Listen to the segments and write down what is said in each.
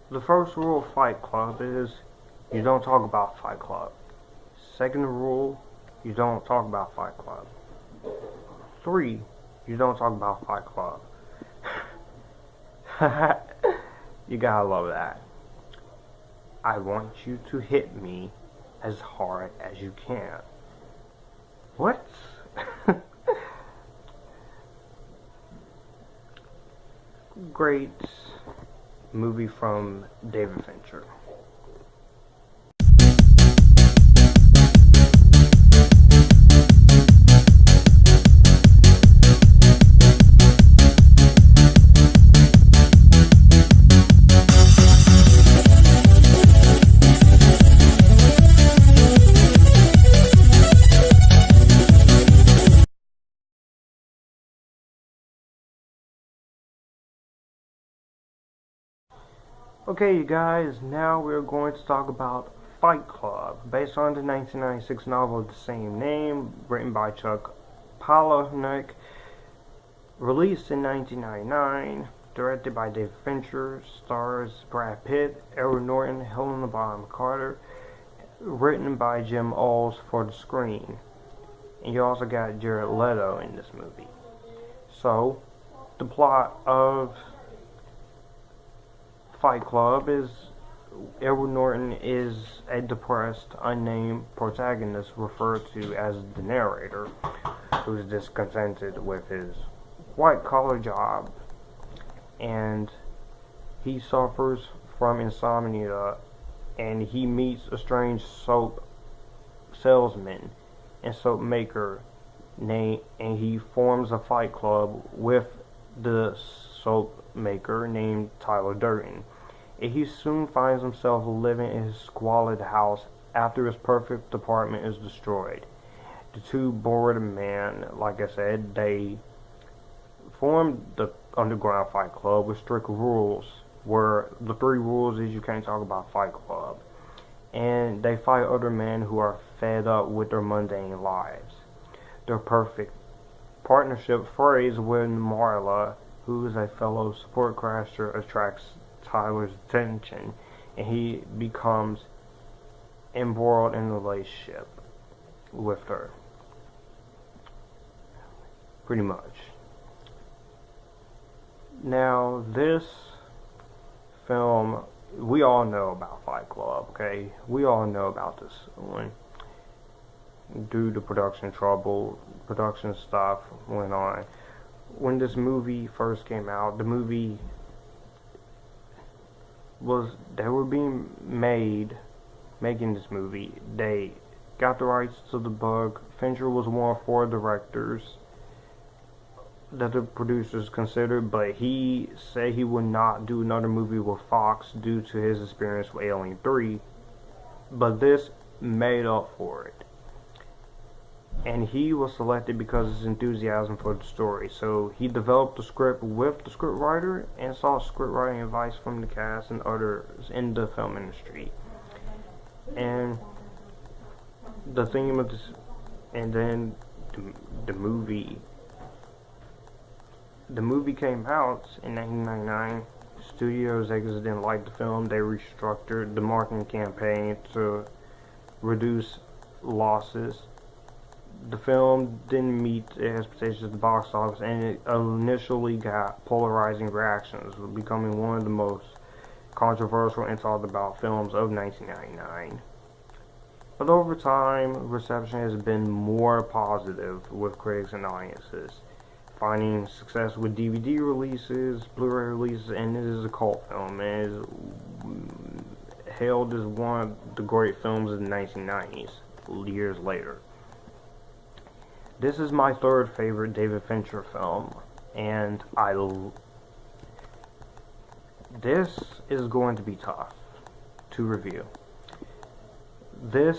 The first rule of Fight Club is you don't talk about Fight Club. Second rule, you don't talk about Fight Club. 3, you don't talk about Fight Club. You gotta love that. I want you to hit me as hard as you can. What? Great movie from David Fincher. Okay, you guys, now we're going to talk about Fight Club, based on the 1996 novel of the same name, written by Chuck Palahniuk, released in 1999, directed by David Fincher, stars Brad Pitt, Norton, Helena Bonham Carter, written by Jim Uhls for the screen. And you also got Jared Leto in this movie. So, the plot of Fight Club is Edward Norton is a depressed, unnamed protagonist referred to as the narrator, who's discontented with his white-collar job, and he suffers from insomnia, and he meets a strange soap salesman and soap maker and he forms a fight club with the soap maker named Tyler Durden. And he soon finds himself living in his squalid house after his perfect apartment is destroyed. The two bored men, like I said, they formed the underground fight club with strict rules, where the 3 rules is you can't talk about Fight Club. And they fight other men who are fed up with their mundane lives. Their perfect partnership phrase when Marla, who is a fellow support crasher, attracts Tyler's attention, and he becomes embroiled in a relationship with her. Pretty much. Now, this film, we all know about Fight Club, okay? We all know about this one. Due to production trouble, production stuff went on. When this movie first came out, the movie they were being making this movie. They got the rights to the book. Fincher was one of 4 directors that the producers considered, but he said he would not do another movie with Fox due to his experience with Alien 3, but this made up for it. And he was selected because of his enthusiasm for the story. So he developed the script with the scriptwriter and sought scriptwriting advice from the cast and others in the film industry. And the theme of this, and then the movie came out in 1999. Studio executives didn't like the film. They restructured the marketing campaign to reduce losses. The film didn't meet expectations at the box office, and it initially got polarizing reactions, becoming one of the most controversial and talked about films of 1999. But over time, reception has been more positive with critics and audiences, finding success with DVD releases, Blu-ray releases, and it is a cult film, and is hailed as one of the great films of the 1990s, years later. This is my 3rd favorite David Fincher film, and this is going to be tough to review. The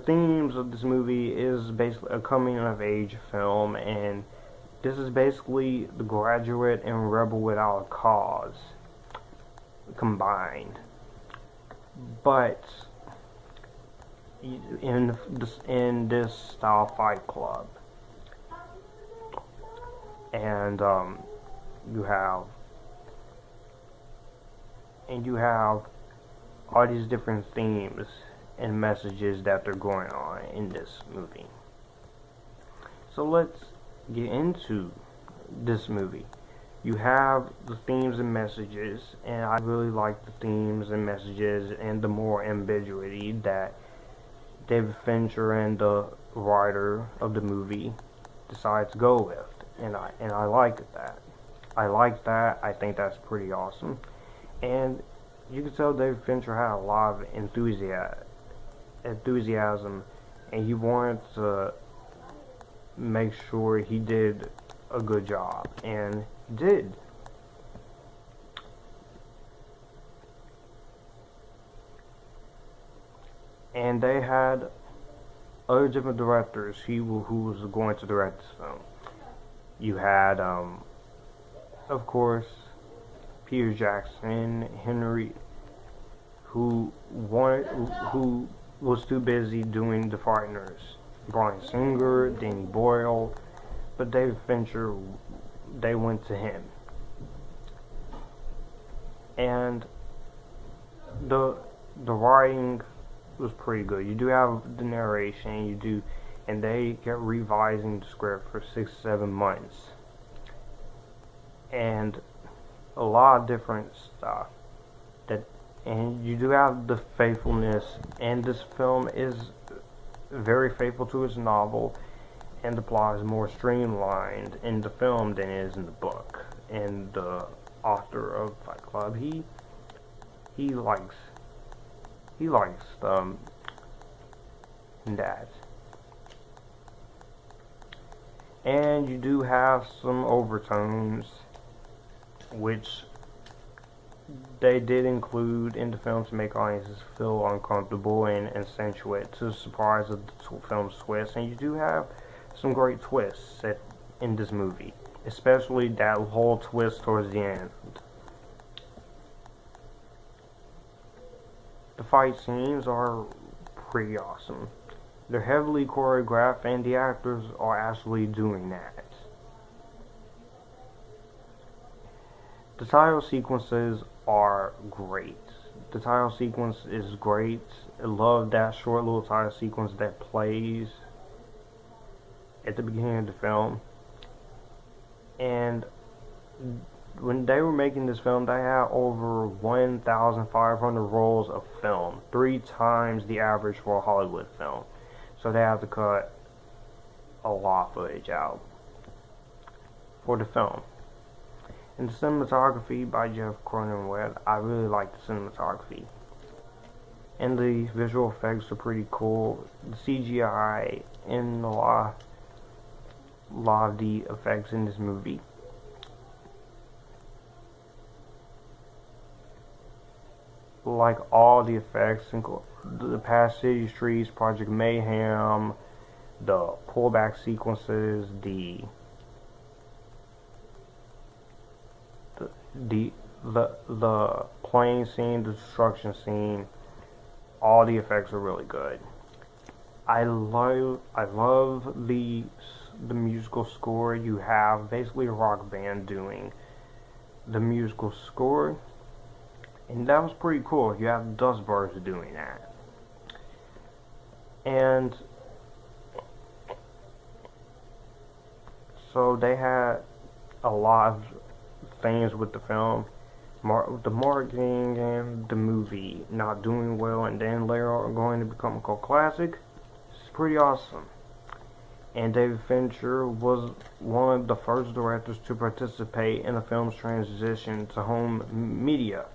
themes of this movie is basically a coming-of-age film, and this is basically The Graduate and Rebel Without a Cause combined. But in this style Fight Club, and you have and you have all these different themes and messages that they're going on in this movie. So let's get into this movie. You have the themes and messages, and I really like the themes and messages and the more ambiguity that David Fincher and the writer of the movie decide to go with, and I like that. I like that. I think that's pretty awesome, and you can tell David Fincher had a lot of enthusiasm, and he wanted to make sure he did a good job, and he did. And they had other different directors who was going to direct this film. You had, of course, Peter Jackson, Henry, who was too busy doing The Frighteners, Bryan Singer, Danny Boyle, but David Fincher, they went to him. And the writing was pretty good. You do have the narration, and they kept revising the script for 6-7 months, and a lot of different stuff. And you do have the faithfulness, and this film is very faithful to its novel, and the plot is more streamlined in the film than it is in the book. And the author of Fight Club, he likes that. And you do have some overtones, which they did include in the film to make audiences feel uncomfortable and accentuate to the surprise of the film's twist. And you do have some great twists in this movie, especially that whole twist towards the end. The fight scenes are pretty awesome. They're heavily choreographed, and the actors are actually doing that. The title sequences are great. The title sequence is great. I love that short little title sequence that plays at the beginning of the film. And when they were making this film, they had over 1,500 rolls of film, 3 times the average for a Hollywood film. So they had to cut a lot of footage out for the film. And the cinematography by Jeff Cronenweth, I really like the cinematography. And the visual effects are pretty cool. The CGI and a lot of the effects in this movie. Like all the effects, the Past City Streets, Project Mayhem, the pullback sequences, the plane scene, the destruction scene, all the effects are really good. I love the musical score. You have basically a rock band doing the musical score, and that was pretty cool. You have Dust Birds doing that. And so they had a lot of things with the film, the marketing and the movie not doing well, and then later on going to become a cult classic. It's pretty awesome. And David Fincher was one of the first directors to participate in a film's transition to home media,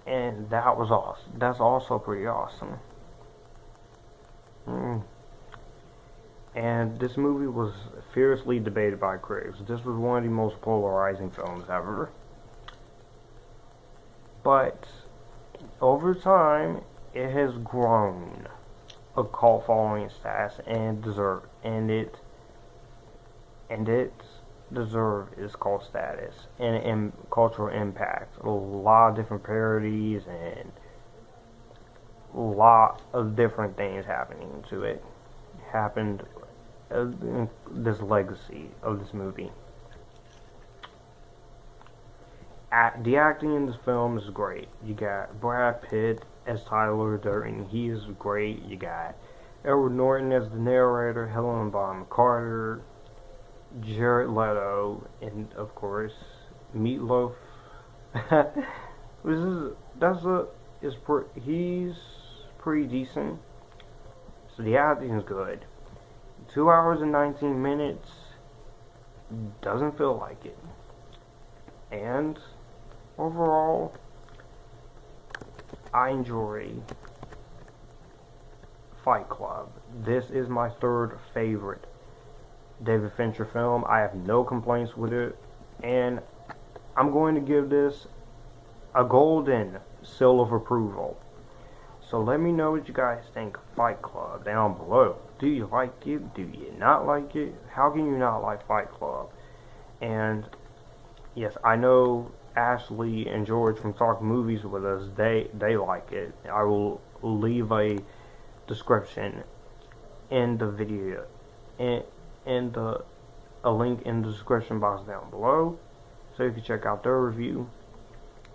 and that was awesome. That's also pretty awesome. And this movie was fiercely debated by critics. This was one of the most polarizing films ever. But over time, it has grown a cult following status and it deserves its cult status and cultural impact. A lot of different parodies and a lot of different things happening to it. Happened this legacy of this movie. the acting in this film is great. You got Brad Pitt as Tyler Durden. He is great. You got Edward Norton as the narrator, Helena Bonham Carter, Jared Leto, and of course Meatloaf. He's pretty decent. So the acting is good. 2 hours and 19 minutes doesn't feel like it. And overall, I enjoy Fight Club. This is my third favorite David Fincher film. I have no complaints with it, and I'm going to give this a golden seal of approval. So let me know what you guys think of Fight Club down below. Do you like it? Do you not like it? How can you not like Fight Club? And yes, I know Ashley and George from Talk Movies with us, they like it. I will leave a description in the video, a link in the description box down below, so you can check out their review.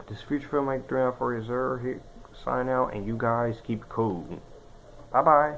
This future filmmaker 3940 here, sign out, and you guys keep cool. Bye bye.